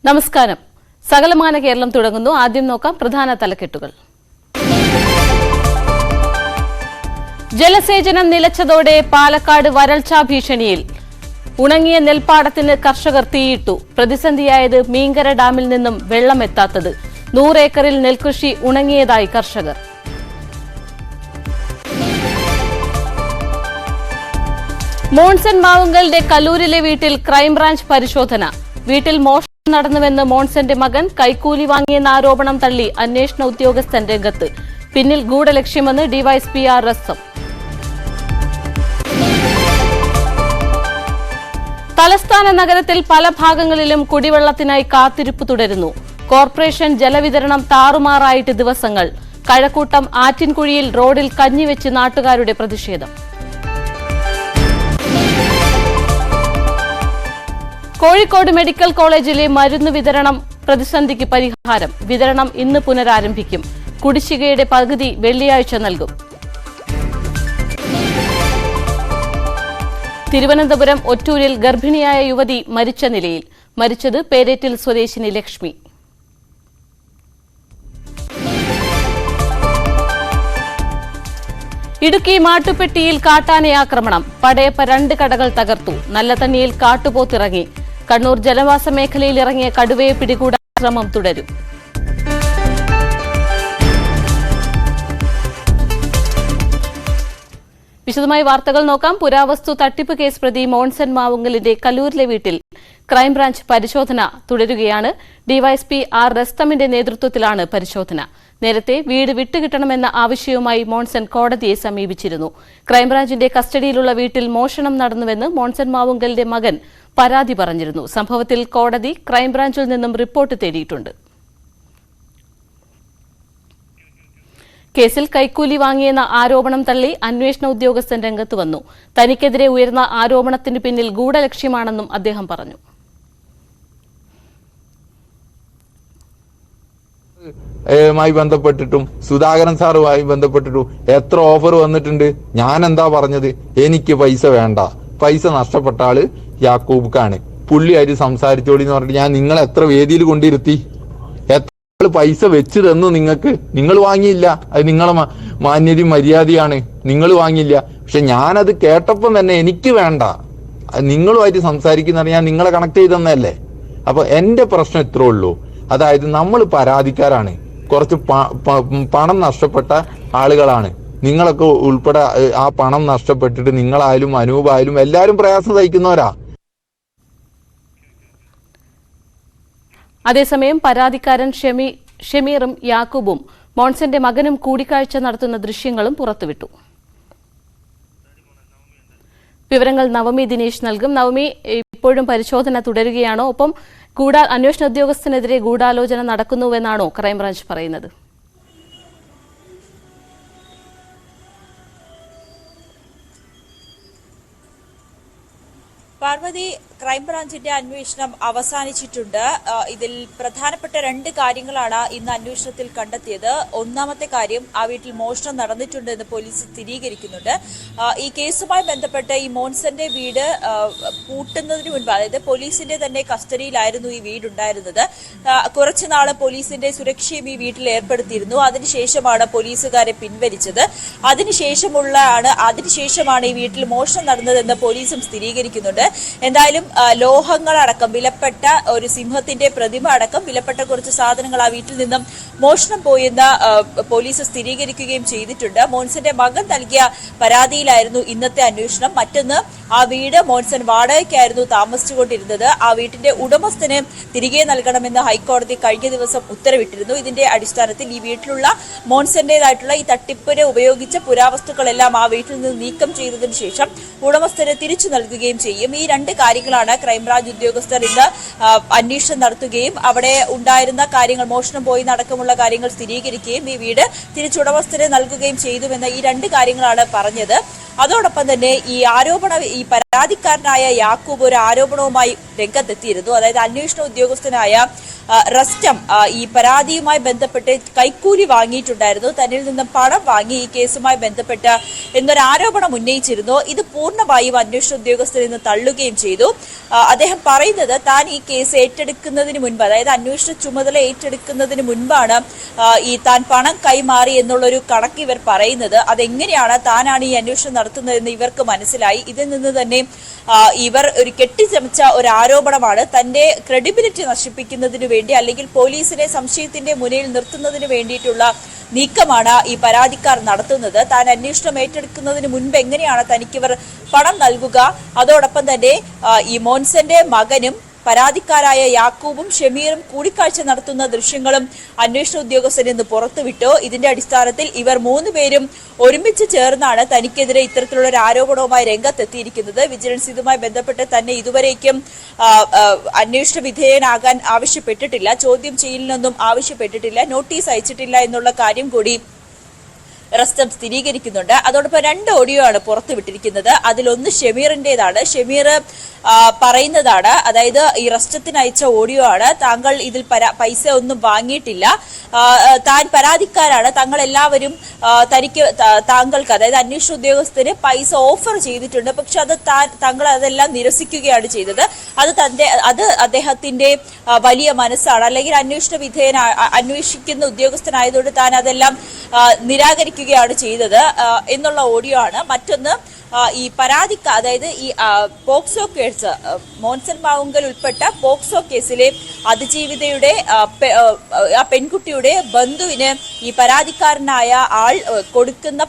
നമസ്കാരം. സകലമാന കേരളം തുടങ്ങുന്നു. ആദ്യം നോക്കാം പ്രധാന തലക്കെട്ടുകൾ. ജലസേചനം നിലച്ചതോടെ പാലക്കാട് വരൾച്ചാ ഭീഷണിയിൽ. ഉണങ്ങിയ നെൽപ്പാടത്തിന് കർഷകർ തീയിട്ടു. പ്രതിസന്ധിയായത് മീങ്കര ഡാമിൽ നിന്നും വെള്ളമെത്താത്തത്. 100 ഏക്കറിൽ നെൽകൃഷി ഉണങ്ങിയതായി കർഷകർ. മോൺസൺ മാവുങ്കലിന്റെ കല്ലൂരിലെ വീട്ടിൽ ക്രൈംബ്രാഞ്ച് പരിശോധന. വീട്ടിൽ മോഷണം നടന്നുവെന്ന് മോൺസന്റെ മകൻ. കൈക്കൂലി വാങ്ങിയെന്ന ആരോപണം തള്ളി അന്വേഷണ ഉദ്യോഗസ്ഥൻ രംഗത്ത്. പിന്നിൽ ഗൂഢലക്ഷ്യമെന്ന് ഡിവൈഎസ്പി ആർ രസം. തലസ്ഥാന നഗരത്തിൽ പല ഭാഗങ്ങളിലും കുടിവെള്ളത്തിനായി കാത്തിരിപ്പ് തുടരുന്നു. കോർപ്പറേഷൻ ജലവിതരണം താറുമാറായിട്ട് ദിവസങ്ങൾ. കഴക്കൂട്ടം ആറ്റിൻകുഴിയിൽ റോഡിൽ കഞ്ഞിവെച്ച് നാട്ടുകാരുടെ പ്രതിഷേധം. കോഴിക്കോട് മെഡിക്കൽ കോളേജിലെ മരുന്ന് വിതരണം പ്രതിസന്ധിക്ക് പരിഹാരം. വിതരണം ഇന്ന് പുനരാരംഭിക്കും. കുടിശ്ശികയുടെ പകുതി വെള്ളിയാഴ്ച നൽകും. തിരുവനന്തപുരം ഒറ്റൂരിൽ ഗർഭിണിയായ യുവതി മരിച്ച നിലയിൽ. മരിച്ചത് പേരേറ്റിൽ സ്വദേശിനി ലക്ഷ്മി. ഇടുക്കി മാട്ടുപ്പെട്ടിയിൽ കാട്ടാനയാക്രമണം. പടയപ്പ 2 കടകൾ തകർത്തു. നല്ലതണ്ണിയിൽ കാട്ടുപോത്തിറങ്ങി. കണ്ണൂർ ജനവാസ മേഖലയിൽ ഇറങ്ങിയ കടുവയെ പിടികൂടാൻ ശ്രമം തുടരും. വിശദമായി വാർത്തകൾ നോക്കാം. പുരാവസ്തു തട്ടിപ്പ് കേസ് പ്രതി മോൺസൺ മാവുങ്കലിന്റെ കല്ലൂരിലെ വീട്ടിൽ ക്രൈംബ്രാഞ്ച് പരിശോധന തുടരുകയാണ്. ഡിവൈഎസ്പി ആർ രസ്തമിന്റെ നേതൃത്വത്തിലാണ് പരിശോധന. നേരത്തെ വീട് വിട്ടുകിട്ടണമെന്ന ആവശ്യവുമായി മോൺസൺ കോടതിയെ സമീപിച്ചിരുന്നു. ക്രൈംബ്രാഞ്ചിന്റെ കസ്റ്റഡിയിലുള്ള വീട്ടിൽ മോഷണം നടന്നുവെന്ന് മോൺസൺ മാവുങ്കലിന്റെ മകൻ പരാതി പറഞ്ഞിരുന്നു. സംഭവത്തിൽ കോടതി ക്രൈംബ്രാഞ്ചിൽ നിന്നും റിപ്പോർട്ട് തേടിയിട്ടുണ്ട്. കേസിൽ കൈക്കൂലി വാങ്ങിയെന്ന ആരോപണം തള്ളി അന്വേഷണ ഉദ്യോഗസ്ഥൻ രംഗത്ത് വന്നു. തനിക്കെതിരെ ഉയർന്ന ആരോപണത്തിന് പിന്നിൽ ഗൂഢലക്ഷ്യമാണെന്നും അദ്ദേഹം പറഞ്ഞു. മായി ബന്ധപ്പെട്ടിട്ടും സുധാകരൻ സാറുമായി ബന്ധപ്പെട്ടിട്ടും എത്ര ഓഫർ വന്നിട്ടുണ്ട്. ഞാൻ എന്താ പറഞ്ഞത്? എനിക്ക് പൈസ വേണ്ട. പൈസ നഷ്ടപ്പെട്ട ആള് യാക്കൂബ്ക്കാണ്. പുള്ളിയായിട്ട് സംസാരിച്ചോളി എന്ന് പറഞ്ഞിട്ട് ഞാൻ നിങ്ങളെ എത്ര വേദിയിൽ കൊണ്ടിരുത്തി. എത്ര പൈസ വെച്ച് തന്നു നിങ്ങൾക്ക്. നിങ്ങൾ വാങ്ങിയില്ല. അത് നിങ്ങളെ മാന്യതയും മര്യാദയാണ്. നിങ്ങൾ വാങ്ങിയില്ല. പക്ഷെ ഞാനത് കേട്ടപ്പം തന്നെ എനിക്ക് വേണ്ട, നിങ്ങളുമായിട്ട് സംസാരിക്കുന്ന ഞാൻ നിങ്ങളെ കണക്ട് ചെയ്തെന്നല്ലേ. അപ്പൊ എന്റെ പ്രശ്നം ഇത്രേ ഉള്ളൂ. അതായത് നമ്മൾ പരാതിക്കാരാണ്. കുറച്ച് പണം നഷ്ടപ്പെട്ട ആളുകളാണ്. നിങ്ങളൊക്കെ ഉൾപ്പെടെ ആ പണം നഷ്ടപ്പെട്ടിട്ട് നിങ്ങളായാലും അനൂപായാലും എല്ലാവരും പ്രയാസം സഹിക്കുന്നവരാ. അതേസമയം പരാതിക്കാരൻ ഷമീറും യാക്കൂബും മോൺസന്റെ മകനും കൂടിക്കാഴ്ച നടത്തുന്ന ദൃശ്യങ്ങളും പുറത്തുവിട്ടു. വിവരങ്ങൾ നവമി ദിനേശ് നൽകും. നവമി, ഇപ്പോഴും പരിശോധന തുടരുകയാണോ? ഒപ്പം അന്വേഷണ ഉദ്യോഗസ്ഥനെതിരെ ഗൂഢാലോചന നടക്കുന്നുവെന്നാണോ ക്രൈംബ്രാഞ്ച് പറയുന്നത്? പാർവതി, ക്രൈംബ്രാഞ്ചിന്റെ അന്വേഷണം അവസാനിച്ചിട്ടുണ്ട്. ഇതിൽ പ്രധാനപ്പെട്ട 2 കാര്യങ്ങളാണ് ഇന്ന് അന്വേഷണത്തിൽ കണ്ടെത്തിയത്. ഒന്നാമത്തെ കാര്യം, ആ വീട്ടിൽ മോഷണം നടന്നിട്ടുണ്ടെന്ന് പോലീസ് സ്ഥിരീകരിക്കുന്നുണ്ട്. ഈ കേസുമായി ബന്ധപ്പെട്ട് ഈ മോൺസന്റെ വീട് പൂട്ടുന്നതിന് മുൻപ്, അതായത് പോലീസിന്റെ തന്നെ കസ്റ്റഡിയിലായിരുന്നു ഈ വീടുണ്ടായിരുന്നത്. കുറച്ചുനാള് പോലീസിന്റെ സുരക്ഷയും ഈ വീട്ടിൽ ഏർപ്പെടുത്തിയിരുന്നു. അതിനുശേഷമാണ് പോലീസുകാരെ പിൻവലിച്ചത്. അതിനുശേഷമാണ് ഈ വീട്ടിൽ മോഷണം നടന്നതെന്ന് പോലീസും സ്ഥിരീകരിക്കുന്നുണ്ട്. എന്തായാലും ലോഹങ്ങളടക്കം, വിലപ്പെട്ട ഒരു സിംഹത്തിന്റെ പ്രതിമ അടക്കം വിലപ്പെട്ട കുറച്ച് സാധനങ്ങൾ ആ വീട്ടിൽ നിന്നും മോഷണം പോയെന്ന് പോലീസ് സ്ഥിരീകരിക്കുകയും ചെയ്തിട്ടുണ്ട്. മോൺസന്റെ മകൻ നൽകിയ പരാതിയിലായിരുന്നു ഇന്നത്തെ അന്വേഷണം. മറ്റൊന്ന്, ആ വീട് മോൺസൺ വാടകയ്ക്കായിരുന്നു താമസിച്ചുകൊണ്ടിരുന്നത്. ആ വീട്ടിന്റെ ഉടമസ്ഥന് തിരികെ നൽകണമെന്ന് ഹൈക്കോടതി കഴിഞ്ഞ ദിവസം ഉത്തരവിട്ടിരുന്നു. ഇതിന്റെ അടിസ്ഥാനത്തിൽ ഈ വീട്ടിലുള്ള മോൺസന്റേതായിട്ടുള്ള ഈ തട്ടിപ്പിന് ഉപയോഗിച്ച പുരാവസ്തുക്കളെല്ലാം ആ വീട്ടിൽ നിന്ന് നീക്കം ചെയ്തതിനു ശേഷം ഉടമസ്ഥന് തിരിച്ചു നൽകുകയും ചെയ്യും. ഈ 2 കാര്യങ്ങളാണ് ക്രൈംബ്രാഞ്ച് ഉദ്യോഗസ്ഥർ ഇന്ന് അന്വേഷണം നടത്തുകയും അവിടെ ഉണ്ടായിരുന്ന കാര്യങ്ങൾ, മോഷണം പോയി നടക്കമുള്ള കാര്യങ്ങൾ സ്ഥിരീകരിക്കുകയും ഈ വീട് തിരിച്ചുടമസ്ഥന് നൽകുകയും ചെയ്തുവെന്ന ഈ 2 കാര്യങ്ങളാണ് പറഞ്ഞത്. അതോടൊപ്പം തന്നെ ഈ പരാതിക്കാരനായ യാക്കൂബ് ഒരു ആരോപണവുമായി രംഗത്തെത്തിയിരുന്നു. അതായത് അന്വേഷണ ഉദ്യോഗസ്ഥനായ റസ്റ്റം ഈ പരാതിയുമായി ബന്ധപ്പെട്ട് കൈക്കൂലി വാങ്ങിയിട്ടുണ്ടായിരുന്നു, തന്നിൽ നിന്നും പണം വാങ്ങി ഈ കേസുമായി ബന്ധപ്പെട്ട് എന്നൊരു ആരോപണം ഉന്നയിച്ചിരുന്നു. ഇത് പൂർണ്ണമായും അന്വേഷണ ഉദ്യോഗസ്ഥരിൽ നിന്ന് തള്ളുകയും ചെയ്തു. അദ്ദേഹം പറയുന്നത് താൻ ഈ കേസ് ഏറ്റെടുക്കുന്നതിന് മുൻപ്, അതായത് അന്വേഷണ ചുമതല ഏറ്റെടുക്കുന്നതിന് മുൻപാണ് ഈ താൻ പണം കൈമാറി എന്നുള്ളൊരു കണക്ക് ഇവർ പറയുന്നത്. അതെങ്ങനെയാണ് താനാണ് ഈ അന്വേഷണം നടത്തുന്നതെന്ന് ഇവർക്ക് മനസ്സിലായി. ഇതിൽ നിന്ന് തന്നെ ഇവർ ഒരു കെട്ടിച്ചമച്ച ഒരു ആരോപണമാണ്, തന്റെ ക്രെഡിബിലിറ്റി നശിപ്പിക്കുന്നതിന് വേണ്ടി അല്ലെങ്കിൽ പോലീസിനെ സംശയത്തിന്റെ മുന്നിൽ നിർത്തുന്നതിന് വേണ്ടിയിട്ടുള്ള നീക്കമാണ് ഈ പരാതിക്കാർ നടത്തുന്നത്. താൻ അന്വേഷണം ഏറ്റെടുക്കുന്നതിന് മുൻപ് എങ്ങനെയാണ് തനിക്കിവർ പണം നൽകുക? അതോടൊപ്പം തന്നെ ഈ മോൻസന്റെ മകനും പരാതിക്കാരായ യാക്കൂബും ഷമീറും കൂടിക്കാഴ്ച നടത്തുന്ന ദൃശ്യങ്ങളും അന്വേഷണ ഉദ്യോഗസ്ഥരിൽ നിന്ന് പുറത്തുവിട്ടു. ഇതിന്റെ അടിസ്ഥാനത്തിൽ ഇവർ 3 പേരും ഒരുമിച്ച് ചേർന്നാണ് തനിക്കെതിരെ ഇത്തരത്തിലുള്ള ഒരു ആരോപണവുമായി രംഗത്തെത്തിയിരിക്കുന്നത്. വിജിലൻസ് ഇതുമായി ബന്ധപ്പെട്ട് തന്നെ ഇതുവരേക്കും അന്വേഷണ വിധേയനാകാൻ ആവശ്യപ്പെട്ടിട്ടില്ല, ചോദ്യം ചെയ്യലിനൊന്നും ആവശ്യപ്പെട്ടിട്ടില്ല, നോട്ടീസ് അയച്ചിട്ടില്ല എന്നുള്ള കാര്യം കൂടി റസ്റ്റം സ്ഥിരീകരിക്കുന്നുണ്ട്. അതോടൊപ്പം 2 ഓഡിയോ ആണ് പുറത്തുവിട്ടിരിക്കുന്നത്. അതിലൊന്ന് ഷമീറിന്റേതാണ്. ഷമീർ പറയുന്നതാണ്, അതായത് ഈ റസ്റ്റത്തിന് അയച്ച ഓഡിയോ ആണ്, താങ്കൾ ഇതിൽ പൈസ ഒന്നും വാങ്ങിയിട്ടില്ല, താൻ പരാതിക്കാരാണ്, തങ്ങൾ എല്ലാവരും താങ്കൾക്ക് അതായത് അന്വേഷണ ഉദ്യോഗസ്ഥന് പൈസ ഓഫർ ചെയ്തിട്ടുണ്ട്, പക്ഷെ അത് താങ്കൾ അതെല്ലാം നിരസിക്കുകയാണ് ചെയ്തത്. അത് അദ്ദേഹത്തിന്റെ വലിയ മനസ്സാണ്, അല്ലെങ്കിൽ അന്വേഷിക്കുന്ന ഉദ്യോഗസ്ഥനായതുകൊണ്ട് താൻ അതെല്ലാം നിരാകരിക്കുകയാണ് ചെയ്തത് എന്നുള്ള ഓഡിയോ ആണ്. മറ്റൊന്ന് ഈ അതായത് ഈ പോക്സോ കേസ്, മോൻസൺ മാവുങ്കൽ ഉൾപ്പെട്ട പോക്സോ കേസിലെ അതിജീവിതയുടെ പെൺകുട്ടിയുടെ ബന്ധുവിന് ഈ പരാതിക്കാരനായ ആൾ കൊടുക്കുന്ന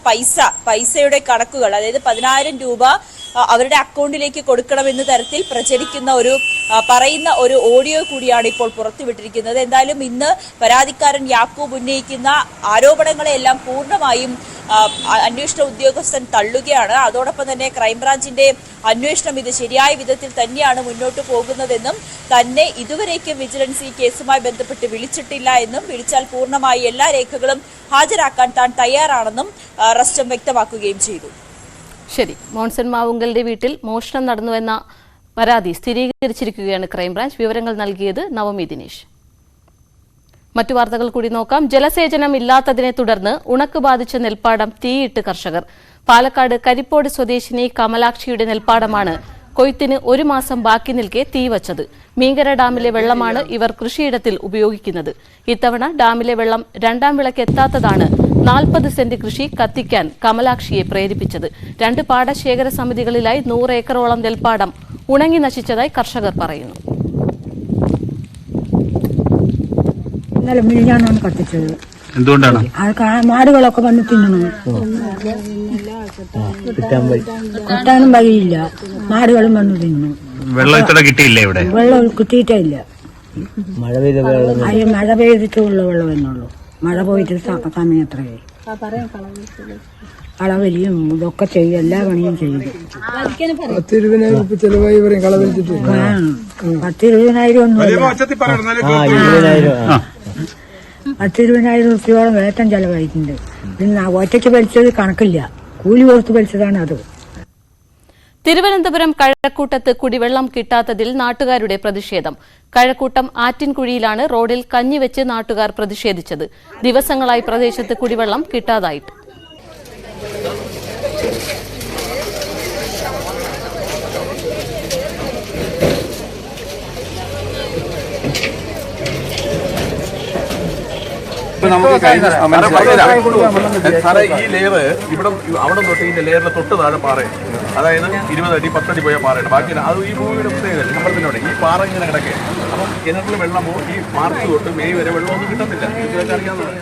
പൈസയുടെ കണക്കുകൾ, അതായത് 10,000 രൂപ അവരുടെ അക്കൗണ്ടിലേക്ക് കൊടുക്കണമെന്ന തരത്തിൽ പ്രചരിക്കുന്ന പറയുന്ന ഒരു ഓഡിയോ കൂടിയാണ് ഇപ്പോൾ പുറത്തുവിട്ടിരിക്കുന്നത്. എന്തായാലും ഇന്ന് പരാതിക്കാരൻ യാക്കൂബ് ഉന്നയിക്കുന്ന ആരോപണങ്ങളെല്ലാം പൂർണ്ണമായും അന്വേഷണ ഉദ്യോഗസ്ഥൻ തള്ളുകയാണ്. അതോടൊപ്പം തന്നെ ക്രൈംബ്രാഞ്ചിന്റെ അന്വേഷണം ഇത് ശരിയായ വിധത്തിൽ തന്നെയാണ് മുന്നോട്ട് പോകുന്നതെന്നും തന്നെ ഇതുവരേക്കും വിജിലൻസ് ഈ കേസുമായി ബന്ധപ്പെട്ട് വിളിച്ചിട്ടില്ല എന്നും വിളിച്ചാൽ പൂർണ്ണമായി എല്ലാ രേഖകളും ഹാജരാക്കാൻ താൻ തയ്യാറാണെന്നും റസ്റ്റം വ്യക്തമാക്കുകയും ചെയ്തു. ശരി, മോൺസൺ മാവുങ്കലിന്റെ വീട്ടിൽ മോഷണം നടന്നുവെന്ന പരാതി സ്ഥിരീകരിച്ചിരിക്കുകയാണ് ക്രൈംബ്രാഞ്ച്. വിവരങ്ങൾ നൽകിയത് നവമി ദിനേശ്. മറ്റു വാർത്തകൾ കൂടി നോക്കാം. ജലസേചനം ഇല്ലാത്തതിനെ തുടർന്ന് ഉണക്ക് ബാധിച്ച നെൽപ്പാടം തീയിട്ട് കർഷകർ. പാലക്കാട് കരിപ്പോട് സ്വദേശിനി കമലാക്ഷിയുടെ നെൽപ്പാടമാണ് കൊയ്ത്തിന് 1 മാസം ബാക്കി നിൽക്കെ തീവച്ചത്. മീങ്കര ഡാമിലെ വെള്ളമാണ് ഇവർ കൃഷിയിടത്തിൽ ഉപയോഗിക്കുന്നത്. ഇത്തവണ ഡാമിലെ വെള്ളം 2ാം വിളക്ക് എത്താത്തതാണ് 40 സെന്റ് കൃഷി കത്തിക്കാൻ കമലാക്ഷിയെ പ്രേരിപ്പിച്ചത്. 2 പാടശേഖര സമിതികളിലായി 100 ഏക്കറോളം നെൽപ്പാടം ഉണങ്ങി നശിച്ചതായി കർഷകർ പറയുന്നു. ഇന്നലെ മിനിഞ്ഞാന്നാണ് കത്തിച്ചത്. എന്തുകൊണ്ടാണ്? മാടുകളൊക്കെ വന്ന് തിന്നണം, കിട്ടാനും വഴിയില്ല, മാടുകളും വന്ന് തിന്നു. വെള്ളം ഇത്ര കിട്ടിയില്ല, ഇവിടെ വെള്ളം കിട്ടിയിട്ടേ ഇല്ല. മഴ പെയ്തിട്ടുള്ള വെള്ളം എന്നുള്ളൂ. മഴ പോയിട്ട് സമയം എത്രയായി? കളവലിയും ഇതൊക്കെ ചെയ്യും, എല്ലാ പണിയും ചെയ്തു. 10,20,000 ചെലവായി കളവലിച്ചിട്ട് 10,20,000 ഒന്നുമില്ല, 10,20,000 റുപ്യോളം വേട്ടം ചെലവായിട്ടുണ്ട്. പിന്നെ ഒറ്റയ്ക്ക് വലിച്ചത് കണക്കില്ല, കൂലി കൊടുത്ത് വലിച്ചതാണ് അത്. തിരുവനന്തപുരം കഴക്കൂട്ടത്ത് കുടിവെള്ളം കിട്ടാത്തതിൽ നാട്ടുകാരുടെ പ്രതിഷേധം. കഴക്കൂട്ടം ആറ്റിൻകുഴിയിലാണ് റോഡിൽ കഞ്ഞിവെച്ച് നാട്ടുകാർ പ്രതിഷേധിച്ചത്. ദിവസങ്ങളായി പ്രദേശത്ത് കുടിവെള്ളം കിട്ടാതായിട്ട്. സാറേ, ഈ ലെയർ ഇവിടെ അവിടെ തൊട്ട് ഇതിന്റെ ലെയറിന് തൊട്ട് താഴെ പാറയാണ്. അതായത് 20 അടി 10 അടി പോയ പാറയാണ്. ബാക്കി അത് ഈ ഭൂമിയുടെ പ്രത്യേകത അമ്പലത്തിനോടെ ഈ പാറ ഇങ്ങനെ കിടക്കുകയാണ്. അപ്പം കിണറ്റിൽ വെള്ളമോ ഈ മാർച്ച് തൊട്ട് മെയ് വരെ വെള്ളമൊന്നും കിട്ടത്തില്ല. ഇതൊക്കെ അറിയാവുന്നതാണ്.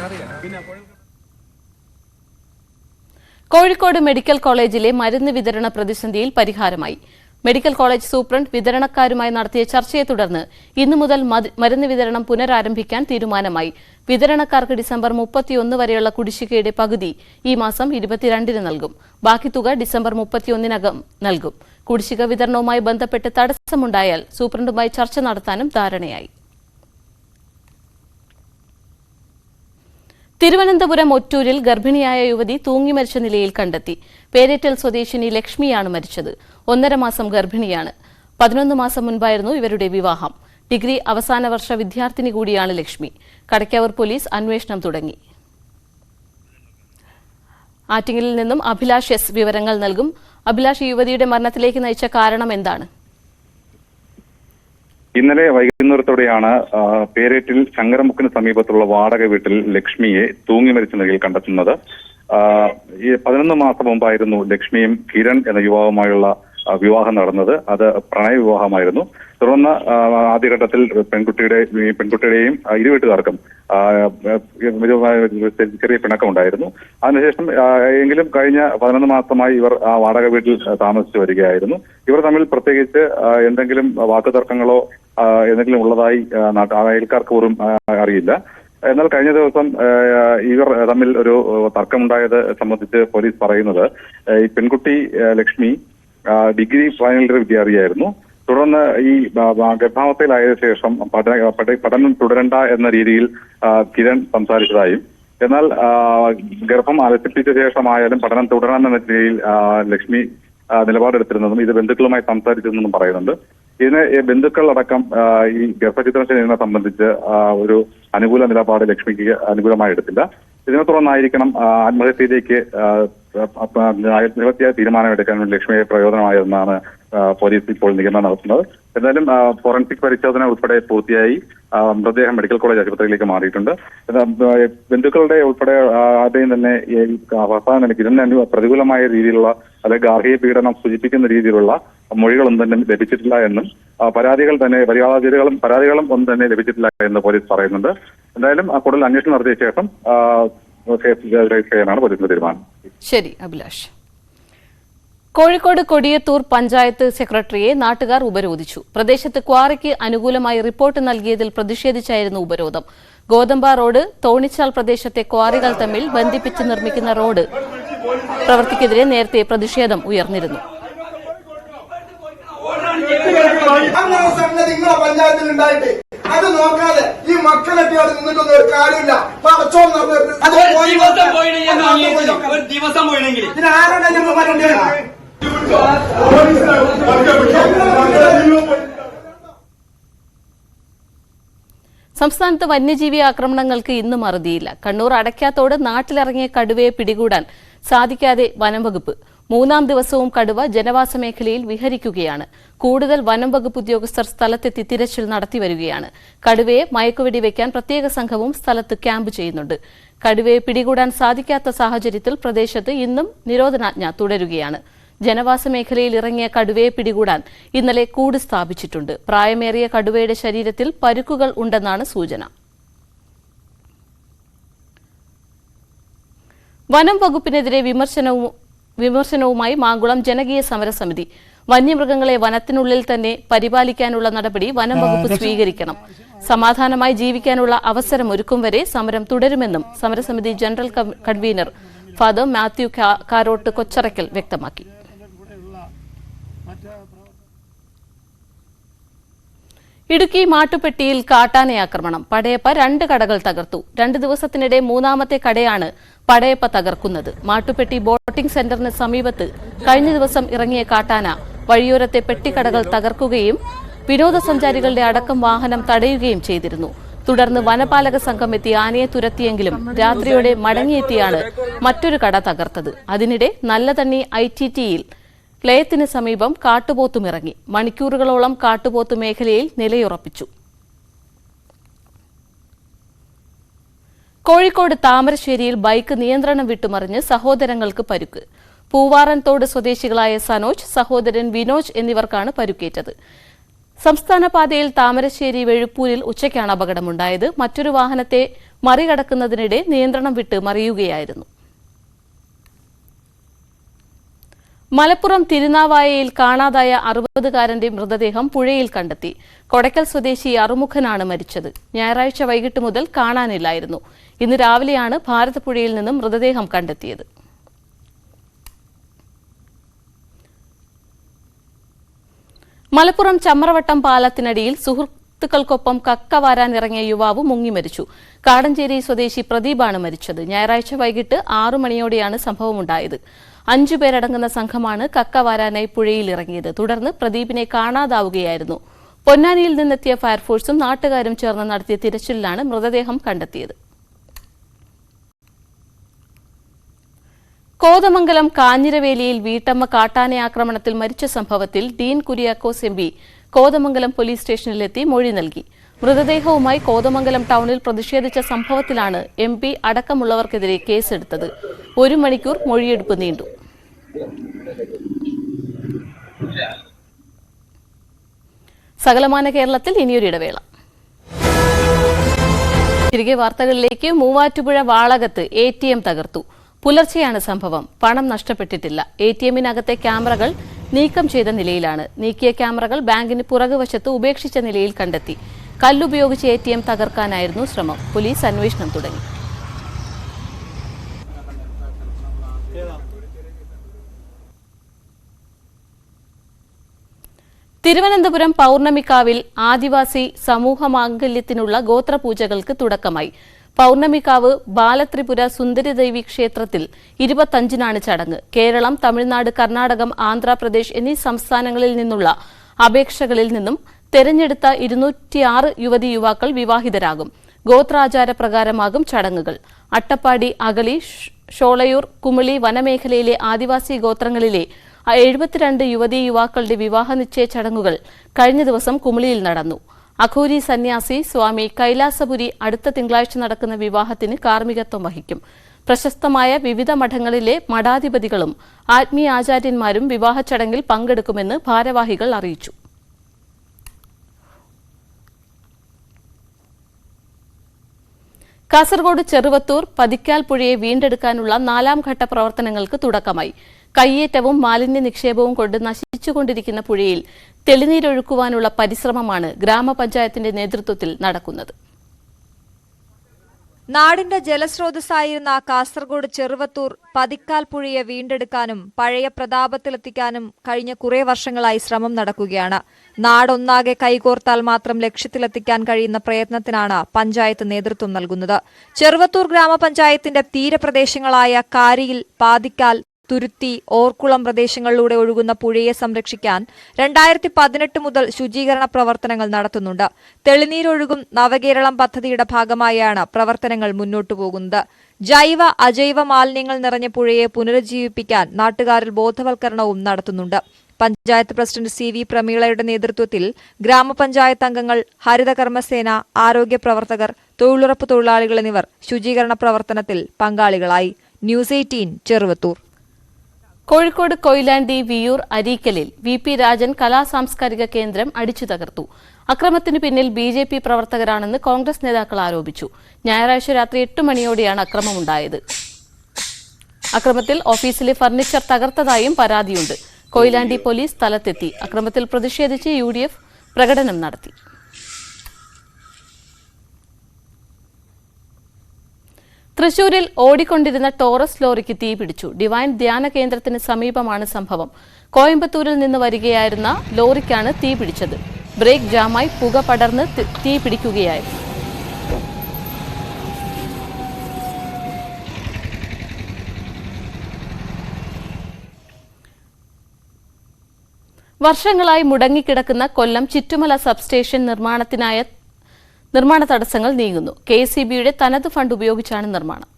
കോഴിക്കോട് മെഡിക്കൽ കോളേജിലെ മരുന്ന് വിതരണ പ്രതിസന്ധിയിൽ പരിഹാരമായി. മെഡിക്കൽ കോളേജ് സൂപ്രണ്ട് വിതരണക്കാരുമായി നടത്തിയ ചർച്ചയെ തുടർന്ന് ഇന്നു മുതൽ മരുന്ന് വിതരണം പുനരാരംഭിക്കാൻ തീരുമാനമായി. വിതരണക്കാർക്ക് ഡിസംബർ 31 വരെയുള്ള കുടിശ്ശികയുടെ പകുതി ഈ മാസം 22-ന് നൽകും. ബാക്കി തുക ഡിസംബർ 31-നകം നൽകും. കുടിശ്ശിക വിതരണവുമായി ബന്ധപ്പെട്ട് തടസ്സമുണ്ടായാൽ സൂപ്രണ്ടുമായി ചർച്ച നടത്താനും ധാരണയായി. തിരുവനന്തപുരം ഒറ്റൂരിൽ ഗർഭിണിയായ യുവതി തൂങ്ങി മരിച്ച നിലയിൽ കണ്ടെത്തി. പേരേറ്റൽ സ്വദേശിനി ലക്ഷ്മിയാണ് മരിച്ചത്. 1.5 മാസം ഗർഭിണിയാണ്. 11 മാസം മുൻപായിരുന്നു ഇവരുടെ വിവാഹം. ഡിഗ്രി അവസാന വർഷ വിദ്യാർത്ഥിനി കൂടിയാണ് ലക്ഷ്മി. കടയ്ക്കാവൂർ പോലീസ് അന്വേഷണം തുടങ്ങി. ആറ്റിങ്ങലിൽ നിന്നും അഭിലാഷ് എസ് വിവരങ്ങൾ നൽകും. അഭിലാഷ്, യുവതിയുടെ മരണത്തിലേക്ക് നയിച്ച കാരണം എന്താണ്? ഇന്നലെ വൈകുന്നേരത്തോടെയാണ് പേരേറ്റിൽ ശങ്കരമുക്കിന് സമീപത്തുള്ള വാടക വീട്ടിൽ ലക്ഷ്മിയെ തൂങ്ങി മരിച്ച നിലയിൽ കണ്ടെത്തുന്നത്. 11 മാസം മുമ്പായിരുന്നു ലക്ഷ്മിയും കിരൺ എന്ന യുവാവുമായുള്ള വിവാഹം നടന്നത്. അത് പ്രണയ വിവാഹമായിരുന്നു. തുടർന്ന് ആദ്യഘട്ടത്തിൽ പെൺകുട്ടിയുടെയും ഇരു വീട്ടുകാർക്കും ചെറിയ പിണക്കമുണ്ടായിരുന്നു. അതിനുശേഷം എങ്കിലും കഴിഞ്ഞ 11 മാസമായി ഇവർ ആ വാടക വീട്ടിൽ താമസിച്ചു വരികയായിരുന്നു. ഇവർ തമ്മിൽ പ്രത്യേകിച്ച് എന്തെങ്കിലും വാക്കുതർക്കങ്ങളോ എന്തെങ്കിലും ഉള്ളതായി അയൽക്കാർക്ക് പോലും അറിയില്ല. എന്നാൽ കഴിഞ്ഞ ദിവസം ഇവർ തമ്മിൽ ഒരു തർക്കമുണ്ടായത് സംബന്ധിച്ച് പോലീസ് പറയുന്നത് ഈ പെൺകുട്ടി ലക്ഷ്മി ഡിഗ്രി ഫൈനൽ ഇയർ വിദ്യാർത്ഥിയായിരുന്നു. തുടർന്ന് ഈ ഗർഭാവസ്ഥയിലായ ശേഷം പഠനം തുടരണ്ട എന്ന രീതിയിൽ കിരൺ സംസാരിച്ചതായും, എന്നാൽ ഗർഭം അലസിപ്പിച്ച ശേഷമായാലും പഠനം തുടരണമെന്ന രീതിയിൽ ലക്ഷ്മി നിലപാടെടുത്തിരുന്നതും ഇത് ബന്ധുക്കളുമായി സംസാരിച്ചിരുന്നെന്നും പറയുന്നുണ്ട്. ഇതിന് ബന്ധുക്കളടക്കം ഈ ഗർഭചിത്രം ചെയ്യുന്നതിനെ സംബന്ധിച്ച് ഒരു അനുകൂല നിലപാട് ലക്ഷ്മിക്ക് അനുകൂലമായി എടുത്തില്ല. ഇതിനെ തുടർന്നായിരിക്കണം ആത്മഹത്യയിലേക്ക് നിരവധിയായ തീരുമാനമെടുക്കാൻ വേണ്ടി ലക്ഷ്മിയെ പ്രയോജനമായതെന്നാണ് പോലീസ് ഇപ്പോൾ നിഗമനം നടത്തുന്നത്. എന്തായാലും ഫോറൻസിക് പരിശോധന ഉൾപ്പെടെ പൂർത്തിയായി മൃതദേഹം മെഡിക്കൽ കോളേജ് ആശുപത്രിയിലേക്ക് മാറിയിട്ടുണ്ട്. ബന്ധുക്കളുടെ ഉൾപ്പെടെ ആദ്യം തന്നെ അവസാന നിലയ്ക്ക് ഇതിന് പ്രതികൂലമായ രീതിയിലുള്ള അല്ലെങ്കിൽ ഗാർഹിക പീഡനം സൂചിപ്പിക്കുന്ന രീതിയിലുള്ള മൊഴികളൊന്നും തന്നെ ലഭിച്ചിട്ടില്ല എന്നും പരാതികളും ഒന്നും തന്നെ ലഭിച്ചിട്ടില്ല എന്ന് പോലീസ് പറയുന്നുണ്ട്. എന്തായാലും കൂടുതൽ അന്വേഷണം നടത്തിയ ശേഷം ചെയ്യാനാണ് പോലീസിന്റെ തീരുമാനം. ശരി അഭിലാഷ്. കോഴിക്കോട് കൊടിയത്തൂർ പഞ്ചായത്ത് സെക്രട്ടറിയെ നാട്ടുകാർ ഉപരോധിച്ചു. പ്രദേശത്ത് ക്വാറിക്ക് അനുകൂലമായി റിപ്പോർട്ട് നൽകിയതിൽ പ്രതിഷേധിച്ചായിരുന്നു ഉപരോധം. ഗോതമ്പ റോഡ് തോണിച്ചാൽ പ്രദേശത്തെ ക്വാറികൾ തമ്മിൽ ബന്ധിപ്പിച്ച് നിർമ്മിക്കുന്ന റോഡ് പ്രവൃത്തിക്കെതിരെ നേരത്തെ പ്രതിഷേധം ഉയർന്നിരുന്നു. അത് നോക്കാതെ ഈ മക്കളെത്തി അവിടെ നിന്നിട്ടൊന്നും ഒരു കാര്യമില്ല. ദിവസം പോയില്ലെങ്കിൽ ഇതിനാരാണ് ഞങ്ങൾ പറയേണ്ടത്? സംസ്ഥാനത്ത് വന്യജീവി ആക്രമണങ്ങൾക്ക് ഇന്നും അറുതിയില്ല. കണ്ണൂർ അടയ്ക്കാത്തോട് നാട്ടിലിറങ്ങിയ കടുവയെ പിടികൂടാൻ സാധിക്കാതെ വനം വകുപ്പ്. 3-ാം ദിവസവും കടുവ ജനവാസ മേഖലയിൽ വിഹരിക്കുകയാണ്. കൂടുതൽ വനം വകുപ്പ് ഉദ്യോഗസ്ഥർ സ്ഥലത്തെത്തി തിരച്ചിൽ നടത്തിവരികയാണ്. കടുവയെ മയക്കുവെടി വയ്ക്കാൻ പ്രത്യേക സംഘവും സ്ഥലത്ത് ക്യാമ്പ് ചെയ്യുന്നുണ്ട്. കടുവയെ പിടികൂടാൻ സാധിക്കാത്ത സാഹചര്യത്തിൽ പ്രദേശത്ത് ഇന്നും നിരോധനാജ്ഞ തുടരുകയാണ്. ജനവാസ മേഖലയിൽ ഇറങ്ങിയ കടുവയെ പിടികൂടാൻ ഇന്നലെ കൂട് സ്ഥാപിച്ചിട്ടുണ്ട്. പ്രായമേറിയ കടുവയുടെ ശരീരത്തിൽ പരുക്കുകൾ ഉണ്ടെന്നാണ് സൂചന. വനം വകുപ്പിനെതിരെ വിമർശനവുമായി മാങ്കുളം ജനകീയ സമരസമിതി. വന്യമൃഗങ്ങളെ വനത്തിനുള്ളിൽ തന്നെ പരിപാലിക്കാനുള്ള നടപടി വനം വകുപ്പ് സ്വീകരിക്കണം. സമാധാനമായി ജീവിക്കാനുള്ള അവസരമൊരുക്കും വരെ സമരം തുടരുമെന്നും സമരസമിതി general convener father Mathew Karott Kocharakkal വ്യക്തമാക്കി. ഇടുക്കി മാട്ടുപ്പെട്ടിയിൽ കാട്ടാനയാക്രമണം. പടയപ്പ 2 കടകൾ തകർത്തു. 2 ദിവസത്തിനിടെ 3-ാമത്തെ കടയാണ് പടയപ്പ തകർക്കുന്നത്. മാട്ടുപ്പെട്ടി ബോട്ടിംഗ് സെന്ററിന് സമീപത്ത് കഴിഞ്ഞ ദിവസം ഇറങ്ങിയ കാട്ടാന വഴിയോരത്തെ പെട്ടിക്കടകൾ തകർക്കുകയും വിനോദസഞ്ചാരികളുടെ അടക്കം വാഹനം തടയുകയും ചെയ്തിരുന്നു. തുടർന്ന് വനപാലക സംഘം എത്തി ആനയെ തുരത്തിയെങ്കിലും രാത്രിയോടെ മടങ്ങിയെത്തിയാണ് മറ്റൊരു കട തകർത്തത്. അതിനിടെ നല്ലതണ്ണി ITTയിൽ ലയത്തിന് സമീപം കാട്ടുപോത്തുമിറങ്ങി. മണിക്കൂറുകളോളം കാട്ടുപോത്ത് മേഖലയിൽ നിലയുറപ്പിച്ചു. കോഴിക്കോട് താമരശ്ശേരിയിൽ ബൈക്ക് നിയന്ത്രണം വിട്ടുമറിഞ്ഞ് സഹോദരങ്ങൾക്ക് പരുക്ക്. പൂവാറൻതോട് സ്വദേശികളായ സനോജ്, സഹോദരൻ വിനോജ് എന്നിവർക്കാണ് പരുക്കേറ്റത്. സംസ്ഥാന പാതയിൽ താമരശ്ശേരി വെഴുപ്പൂരിൽ ഉച്ചയ്ക്കാണ് അപകടമുണ്ടായത്. മറ്റൊരു വാഹനത്തെ മറികടക്കുന്നതിനിടെ നിയന്ത്രണം വിട്ട് മറിയുകയായിരുന്നു. മലപ്പുറം തിരുനാവായയിൽ കാണാതായ 60-കാരന്റെ മൃതദേഹം പുഴയിൽ കണ്ടെത്തി. കൊടക്കൽ സ്വദേശി അറുമുഖനാണ് മരിച്ചത്. ഞായറാഴ്ച വൈകിട്ട് മുതൽ കാണാനില്ലായിരുന്നു. ഇന്ന് രാവിലെയാണ് ഭാരതപ്പുഴയിൽ നിന്നും മൃതദേഹം കണ്ടെത്തിയത്. മലപ്പുറം ചമ്രവട്ടം പാലത്തിനടിയിൽ സുഹൃത്തുക്കൾക്കൊപ്പം കക്ക വാരാൻ ഇറങ്ങിയ യുവാവ് മുങ്ങി മരിച്ചു. കാടഞ്ചേരി സ്വദേശി പ്രദീപാണ് മരിച്ചത്. ഞായറാഴ്ച വൈകിട്ട് 6 മണിയോടെയാണ് സംഭവമുണ്ടായത്. 5 പേരടങ്ങുന്ന സംഘമാണ് കക്ക വാരാനായി പുഴയിൽ ഇറങ്ങിയത്. തുടർന്ന് പ്രദീപിനെ കാണാതാവുകയായിരുന്നു. പൊന്നാനിയിൽ നിന്നെത്തിയ ഫയർഫോഴ്സും നാട്ടുകാരും ചേർന്ന് നടത്തിയ തിരച്ചിലിലാണ് മൃതദേഹം കണ്ടെത്തിയത്. കോതമംഗലം കാഞ്ഞിരവേലിയിൽ വീട്ടമ്മ കാട്ടാന ആക്രമണത്തിൽ മരിച്ച സംഭവത്തിൽ ഡീൻ കുര്യാക്കോസ് MP കോതമംഗലം പോലീസ് സ്റ്റേഷനിലെത്തി മൊഴി നൽകി. മൃതദേഹവുമായി കോതമംഗലം ടൌണിൽ പ്രതിഷേധിച്ച സംഭവത്തിലാണ് MP അടക്കമുള്ളവർക്കെതിരെ കേസെടുത്തത്. 1 മണിക്കൂർ മൊഴിയെടുപ്പ് നീണ്ടു. സകലമാന കേരളത്തിൽ ഇനിയൊരു ഇടവേള. തിരികെ വാർത്തകളിലേക്ക്. മൂവാറ്റുപുഴ വാളകത്ത് ATM തകർത്തു. പുലർച്ചെയാണ് സംഭവം. പണം നഷ്ടപ്പെട്ടിട്ടില്ല. ATMനകത്തെ ക്യാമറകൾ നീക്കം ചെയ്ത നിലയിലാണ്. നീക്കിയ ക്യാമറകൾ ബാങ്കിന് പുറകുവശത്ത് ഉപേക്ഷിച്ച നിലയിൽ കണ്ടെത്തി. കല്ലുപയോഗിച്ച് ATM തകർക്കാനായിരുന്നു ശ്രമം. പോലീസ് അന്വേഷണം തുടങ്ങി. തിരുവനന്തപുരം പൌർണമിക്കാവിൽ ആദിവാസി സമൂഹമാംഗല്യത്തിനുള്ള ഗോത്രപൂജകൾക്ക് തുടക്കമായി. പൌർണമിക്കാവ് ബാലത്രിപുര സുന്ദരിദേവി ക്ഷേത്രത്തിൽ 25-നാണ് ചടങ്ങ്. കേരളം, തമിഴ്നാട്, കർണാടകം, ആന്ധ്രാപ്രദേശ് എന്നീ സംസ്ഥാനങ്ങളിൽ നിന്നുള്ള അപേക്ഷകളിൽ നിന്നും തെരഞ്ഞെടുത്ത 206 യുവതി യുവാക്കൾ വിവാഹിതരാകും. ഗോത്രാചാരപ്രകാരമാകും ചടങ്ങുകൾ. അട്ടപ്പാടി, അഗളി, ഷോളയൂർ, കുമിളി വനമേഖലയിലെ ആദിവാസി ഗോത്രങ്ങളിലെ 72 യുവതി യുവാക്കളുടെ വിവാഹ നിശ്ചയ ചടങ്ങുകൾ കഴിഞ്ഞ ദിവസം കുമിളിയിൽ നടന്നു. അഘോരി സന്യാസി സ്വാമി കൈലാസപുരി അടുത്ത തിങ്കളാഴ്ച നടക്കുന്ന വിവാഹത്തിന് കാർമ്മികത്വം വഹിക്കും. പ്രശസ്തമായ വിവിധ മഠങ്ങളിലെ മഠാധിപതികളും ആത്മീയ ആചാര്യന്മാരും വിവാഹ ചടങ്ങിൽ പങ്കെടുക്കുമെന്ന് ഭാരവാഹികൾ അറിയിച്ചു. കാസർഗോഡ് ചെറുവത്തൂർ പതിക്കാൽ പുഴയെ വീണ്ടെടുക്കാനുള്ള 4ാം ഘട്ട പ്രവർത്തനങ്ങൾക്ക് തുടക്കമായി. കയ്യേറ്റവും മാലിന്യ നിക്ഷേപവും കൊണ്ട് നശിച്ചുകൊണ്ടിരിക്കുന്ന പുഴയിൽ തെളിനീരൊഴുക്കുവാനുള്ള പരിശ്രമമാണ് ഗ്രാമപഞ്ചായത്തിന്റെ നേതൃത്വത്തിൽ നടക്കുന്നത്. നാടിന്റെ ജലസ്രോതസ്സായിരുന്ന കാസർഗോഡ് ചെറുവത്തൂർ പതിക്കാൽ പുഴയെ വീണ്ടെടുക്കാനും പഴയ പ്രതാപത്തിലെത്തിക്കാനും കഴിഞ്ഞ കുറേ വർഷങ്ങളായി ശ്രമം നടക്കുകയാണ്. നാടൊന്നാകെ കൈകോർത്താൽ മാത്രം ലക്ഷ്യത്തിലെത്തിക്കാൻ കഴിയുന്ന പ്രയത്നത്തിനാണ് പഞ്ചായത്ത് നേതൃത്വം നൽകുന്നത്. ചെറുവത്തൂർ ഗ്രാമപഞ്ചായത്തിന്റെ തീരപ്രദേശങ്ങളായ കാരിയിൽ, പാതിക്കാൽ, തുരുത്തി, ഓർക്കുളം പ്രദേശങ്ങളിലൂടെ ഒഴുകുന്ന പുഴയെ സംരക്ഷിക്കാൻ 2018 മുതൽ ശുചീകരണ പ്രവർത്തനങ്ങൾ നടത്തുന്നുണ്ട്. തെളിനീരൊഴുകും നവകേരളം പദ്ധതിയുടെ ഭാഗമായാണ് പ്രവർത്തനങ്ങൾ മുന്നോട്ടു പോകുന്നത്. ജൈവ അജൈവ മാലിന്യങ്ങൾ നിറഞ്ഞ പുഴയെ പുനരുജ്ജീവിപ്പിക്കാൻ നാട്ടുകാരിൽ ബോധവൽക്കരണവും നടത്തുന്നുണ്ട്. പഞ്ചായത്ത് പ്രസിഡന്റ് CV പ്രമീളയുടെ നേതൃത്വത്തിൽ ഗ്രാമപഞ്ചായത്ത് അംഗങ്ങൾ, ഹരിതകർമ്മസേന, ആരോഗ്യ പ്രവർത്തകർ, തൊഴിലുറപ്പ് തൊഴിലാളികൾ എന്നിവർ ശുചീകരണ പ്രവർത്തനത്തിൽ പങ്കാളികളായി. ന്യൂസ് 18 ചെറുവത്തൂർ. കോഴിക്കോട് കൊയിലാണ്ടി വിയൂർ അരീക്കലിൽ VP രാജൻ കലാസാംസ്കാരിക കേന്ദ്രം അടിച്ചു തകർത്തു. അക്രമത്തിന് പിന്നിൽ BJP പ്രവർത്തകരാണെന്ന് കോൺഗ്രസ് നേതാക്കൾ ആരോപിച്ചു. ഞായറാഴ്ച രാത്രി 8 മണിയോടെയാണ് അക്രമമുണ്ടായത്. അക്രമത്തിൽ ഓഫീസിലെ ഫർണിച്ചർ തകർത്തതായും പരാതിയുണ്ട്. കൊയിലാണ്ടി പോലീസ് സ്ഥലത്തെത്തി. അക്രമത്തിൽ പ്രതിഷേധിച്ച് UDF പ്രകടനം നടത്തി. തൃശൂരിൽ ഓടിക്കൊണ്ടിരുന്ന ടോറസ് ലോറിക്ക് തീപിടിച്ചു. ഡിവൈൻ ധ്യാന കേന്ദ്രത്തിന് സമീപമാണ് സംഭവം. കോയമ്പത്തൂരിൽ നിന്ന് വരികയായിരുന്ന ലോറിക്കാണ് തീപിടിച്ചത്. ബ്രേക്ക് ജാമായി പുക പടർന്ന് തീ പിടിക്കുകയായിരുന്നു. വർഷങ്ങളായി മുടങ്ങിക്കിടക്കുന്ന കൊല്ലം ചിറ്റുമല സബ്സ്റ്റേഷൻ നിർമ്മാണ തടസ്സങ്ങൾ നീങ്ങുന്നു. KSEBയുടെ തനത് ഫണ്ട് ഉപയോഗിച്ചാണ് നിർമ്മാണം.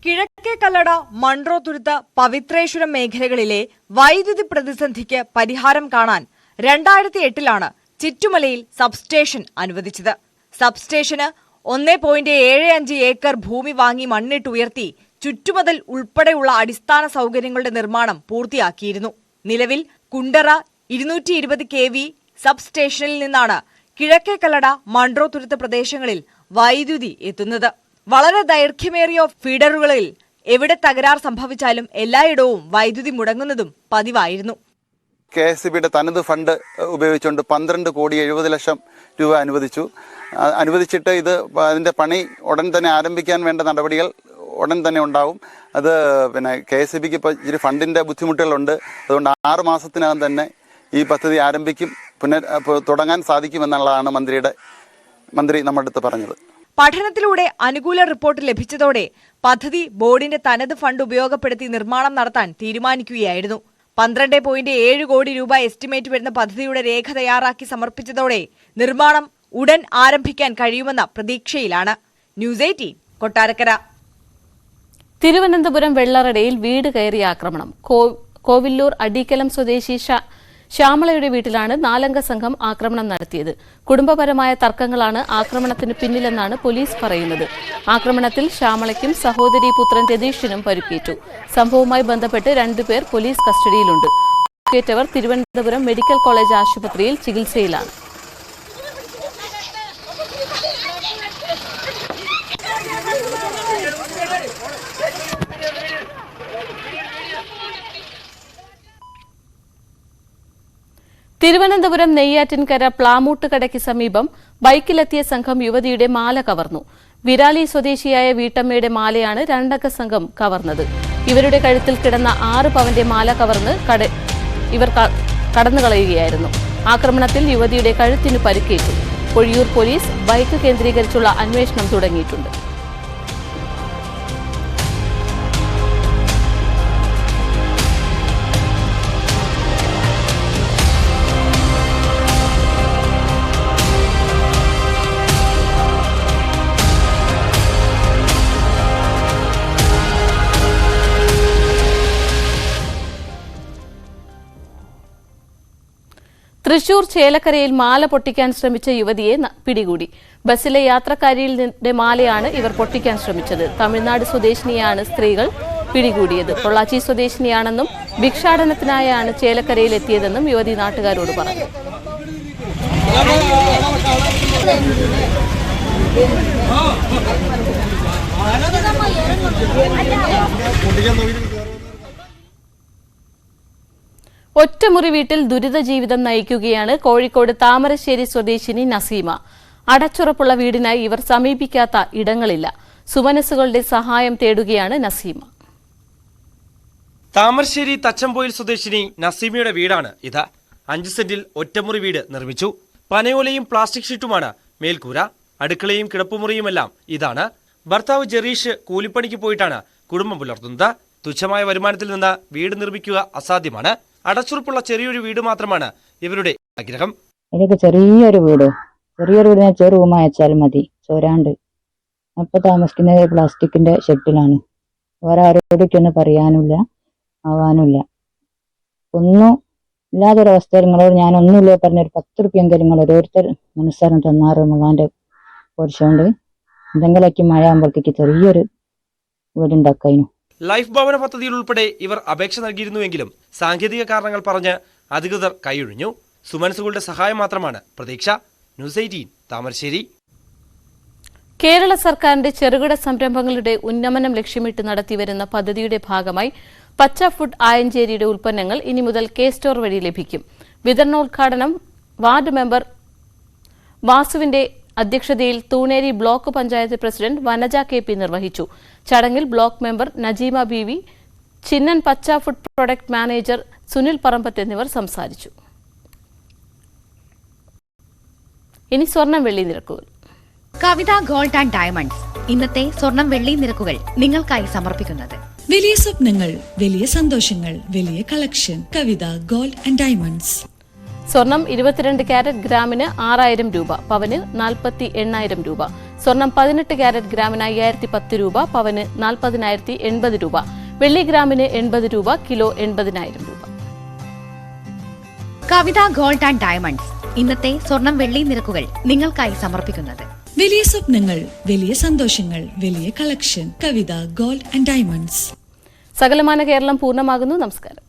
കിഴക്കേ കല്ലട, മൺട്രോ തുരുത്ത്, പവിത്രേശ്വരം മേഖലകളിലെ വൈദ്യുതി പ്രതിസന്ധിക്ക് പരിഹാരം കാണാൻ 2008-ലാണ് ചിറ്റുമലയിൽ സബ്സ്റ്റേഷൻ അനുവദിച്ചത്. സബ്സ്റ്റേഷന് 1.75 ഏക്കർ ഭൂമി വാങ്ങി മണ്ണിട്ടുയർത്തി ചുറ്റുമതിൽ ഉൾപ്പെടെയുള്ള അടിസ്ഥാന സൗകര്യങ്ങളുടെ നിർമ്മാണം പൂർത്തിയാക്കിയിരുന്നു. നിലവിൽ കുണ്ടറ 220 kV സബ്സ്റ്റേഷനിൽ നിന്നാണ് കിഴക്കേ കല്ലട, മൺട്രോ തുരുത്ത് പ്രദേശങ്ങളിൽ വൈദ്യുതി എത്തുന്നത്. വളരെ ദൈർഘ്യമേറിയ ഫീഡറുകളിൽ എവിടെ തകരാർ സംഭവിച്ചാലും എല്ലായിടവും വൈദ്യുതി മുടങ്ങുന്നതും പതിവായിരുന്നു. KSEBയുടെ തനത് ഫണ്ട് ഉപയോഗിച്ചുകൊണ്ട് 12,70,00,000 രൂപ അനുവദിച്ചിട്ട് അതിന്റെ പണി ഉടൻ തന്നെ ആരംഭിക്കാൻ വേണ്ട നടപടികൾ ഉടൻ തന്നെ ഉണ്ടാവും. അത് KSEBക്ക് ഇപ്പോൾ ഇച്ചിരി ഫണ്ടിന്റെ ബുദ്ധിമുട്ടുകളുണ്ട്. അതുകൊണ്ട് 6 മാസത്തിനകം തന്നെ ഈ പദ്ധതി ആരംഭിക്കും. തുടങ്ങാൻ സാധിക്കുമെന്നുള്ളതാണ് മന്ത്രി നമ്മുടെ അടുത്ത് പറഞ്ഞത്. പഠനത്തിലൂടെ അനുകൂല റിപ്പോർട്ട് ലഭിച്ചതോടെ പദ്ധതി ബോർഡിന്റെ തനത് ഫണ്ട് ഉപയോഗപ്പെടുത്തി നിർമ്മാണം നടത്താൻ തീരുമാനിക്കുകയായിരുന്നു. 12.7 കോടി രൂപ എസ്റ്റിമേറ്റ് വരുന്ന പദ്ധതിയുടെ രേഖ തയ്യാറാക്കി സമർപ്പിച്ചതോടെ നിർമ്മാണം ഉടൻ ആരംഭിക്കാൻ കഴിയുമെന്ന പ്രതീക്ഷയിലാണ്. ന്യൂസ് 18 കൊട്ടാരക്കര. തിരുവനന്തപുരം വെള്ളറടയിൽ വീട് കയറിയ ആക്രമണം. കോവില്ലൂർ അടീക്കലം സ്വദേശി ശ്യാമളയുടെ വീട്ടിലാണ് 4-അംഗ സംഘം ആക്രമണം നടത്തിയത്. കുടുംബപരമായ തർക്കങ്ങളാണ് ആക്രമണത്തിന് പിന്നിലെന്നാണ് പോലീസ് പറയുന്നത്. ആക്രമണത്തിൽ ശ്യാമളയ്ക്കും സഹോദരി പുത്രൻ രതീഷിനും പരിക്കേറ്റു. സംഭവവുമായി ബന്ധപ്പെട്ട് 2 പേർ പോലീസ് കസ്റ്റഡിയിലുണ്ട്. പരിക്കേറ്റവർ തിരുവനന്തപുരം മെഡിക്കൽ കോളേജ് ആശുപത്രിയിൽ ചികിത്സയിലാണ്. തിരുവനന്തപുരം നെയ്യാറ്റിൻകര പ്ലാമൂട്ടുകടയ്ക്ക് സമീപം ബൈക്കിലെത്തിയ സംഘം യുവതിയുടെ മാല കവർന്നു. വിരാലി സ്വദേശിയായ വീട്ടമ്മയുടെ മാലയാണ് 2-അംഗ സംഘം കവർന്നത്. ഇവരുടെ കഴുത്തിൽ കിടന്ന 6 പവന്റെ മാല കവർന്ന് ഇവർ കടന്നുകളയുകയായിരുന്നു. ആക്രമണത്തിൽ യുവതിയുടെ കഴുത്തിന് പരിക്കേറ്റു. പൊഴിയൂർ പോലീസ് ബൈക്ക് കേന്ദ്രീകരിച്ചുള്ള അന്വേഷണം തുടങ്ങിയിട്ടുണ്ട്. തൃശൂർ ചേലക്കരയിൽ മാല പൊട്ടിക്കാൻ ശ്രമിച്ച യുവതിയെ പിടികൂടി. ബസ്സിലെ യാത്രക്കാരിയുടെ മാലയാണ് ഇവർ പൊട്ടിക്കാൻ ശ്രമിച്ചത്. തമിഴ്നാട് സ്വദേശിനിയാണ് സ്ത്രീകൾ പിടികൂടിയത്. പൊള്ളാച്ചി സ്വദേശിനിയാണെന്നും ഭിക്ഷാടനത്തിനായാണ് ചേലക്കരയിൽ എത്തിയതെന്നും യുവതി നാട്ടുകാരോട് പറഞ്ഞു. ഒറ്റമുറി വീട്ടിൽ ദുരിത ജീവിതം നയിക്കുകയാണ് കോഴിക്കോട് താമരശ്ശേരി സ്വദേശിനി നസീമ. അടച്ചുറപ്പുള്ള വീടിനായി ഇവർ സമീപിക്കാത്ത ഇടങ്ങളില്ല. സുമനസ്സുകളുടെ സഹായം തേടുകയാണ് നസീമ. താമരശ്ശേരി തച്ചമ്പോയിൽ സ്വദേശിനി നസീമയുടെ വീടാണ് ഇത്. 5 സെന്റിൽ ഒറ്റമുറി വീട് നിർമ്മിച്ചു. പനയോലയും പ്ലാസ്റ്റിക് ഷീറ്റുമാണ് മേൽക്കൂര. അടുക്കളയും കിടപ്പുമുറിയുമെല്ലാം ഇതാണ്. ഭർത്താവ് ജെറീഷ് കൂലിപ്പണിക്ക് പോയിട്ടാണ് കുടുംബം പുലർത്തുന്നത്. തുച്ഛമായ വരുമാനത്തിൽ നിന്ന് വീട് നിർമ്മിക്കുക അസാധ്യമാണ്. അടച്ചുറപ്പുള്ള ചെറിയൊരു വീട് മാത്രമാണ് ഇവരുടെ ആഗ്രഹം. എനിക്ക് ചെറിയൊരു വീട് ഞാൻ ചെറു റൂം അയച്ചാൽ മതി. ചോരാണ്ട് അപ്പൊ താമസിക്കുന്നത് പ്ലാസ്റ്റിക്കിന്റെ ഷെഡിലാണ്. വേറെ ആരോടൊക്കൊന്നും പറയാനുമില്ല ആവാനുമില്ല. ഒന്നും ഇല്ലാത്തൊരവസ്ഥയിൽ നിങ്ങളോട് ഞാൻ ഒന്നുമില്ല പറഞ്ഞൊരു 10 റുപ്യെങ്കിലും നിങ്ങൾ ഓരോരുത്തർ മനസ്സാരം തന്നാറ് മുള്ളാന്റെ പൊരിച്ചുകൊണ്ട് എന്തെങ്കിലൊക്കെ മഴ ആകുമ്പോഴത്തേക്ക് ചെറിയൊരു വീടുണ്ടാക്കായിരുന്നു. ലൈഫ് ഭവന പദ്ധതിയിൽ ഉൾപ്പെടെ ഇവർ അപേക്ഷ നൽകിയിരുന്നുവെങ്കിലും സാങ്കേതിക കാരണങ്ങൾ പറഞ്ഞ് അധികൃതർ കൈയൊഴിഞ്ഞു. സുമനസ്സുകളുടെ സഹായം മാത്രമാണ് പ്രതീക്ഷ. ന്യൂസ് 18 താമരശ്ശേരി. കേരള സർക്കാരിന്റെ ചെറുകിട സംരംഭങ്ങളുടെ ഉന്നമനം ലക്ഷ്യമിട്ട് നടത്തിവരുന്ന പദ്ധതിയുടെ ഭാഗമായി പച്ച ഫുഡ് ആയഞ്ചേരിയുടെ ഉൽപ്പന്നങ്ങൾ ഇനി മുതൽ കെ സ്റ്റോർ വഴി ലഭിക്കും. വിതരണോദ്ഘാടനം വാർഡ് മെമ്പർ വാസുവിന്റെ അധ്യക്ഷതയിൽ Thuneri block panchayat president Vanaja KP നിർവഹിച്ചു. ചടങ്ങിൽ block member Najeema Beevi, Chinnan Pacha food product manager Sunil Parambath എന്നിവർ സംസാരിച്ചു. ഇനി സ്വർണം വെള്ളി നിരക്കുകൾ. കവിത ഗോൾഡ് ആൻഡ് ഡയമണ്ട്സ് ഇന്നത്തെ സ്വർണം വെള്ളി നിരക്കുകൾ നിങ്ങൾക്കായി സമർപ്പിക്കുന്നത്. വലിയ സ്വപ്നങ്ങൾ, വലിയ സന്തോഷങ്ങൾ, വലിയ collection. Kavitha gold and diamonds. സ്വർണം 22 ക്യാരറ്റ് ഗ്രാമിന് 6000 രൂപ, പവന് 48,000 രൂപ. സ്വർണം 18 ക്യാരറ്റ് ഗ്രാമിന് 5010 രൂപ, പവന് 40,080 രൂപ. വെള്ളി ഗ്രാമിന് 80 രൂപ, കിലോ 80,000 രൂപ. കവിത ഗോൾഡ് ആൻഡ് ഡയമണ്ട്സ് ഇന്നത്തെ സ്വർണം വെള്ളി നിരക്കുകൾ നിങ്ങൾക്കായി സമർപ്പിക്കുന്നത്. വലിയ സ്വപ്നങ്ങൾ, വലിയ സന്തോഷങ്ങൾ, വലിയ collection. Kavitha gold and diamonds. സകലമാന കേരളം പൂർണ്ണമാകുന്നു. നമസ്കാരം.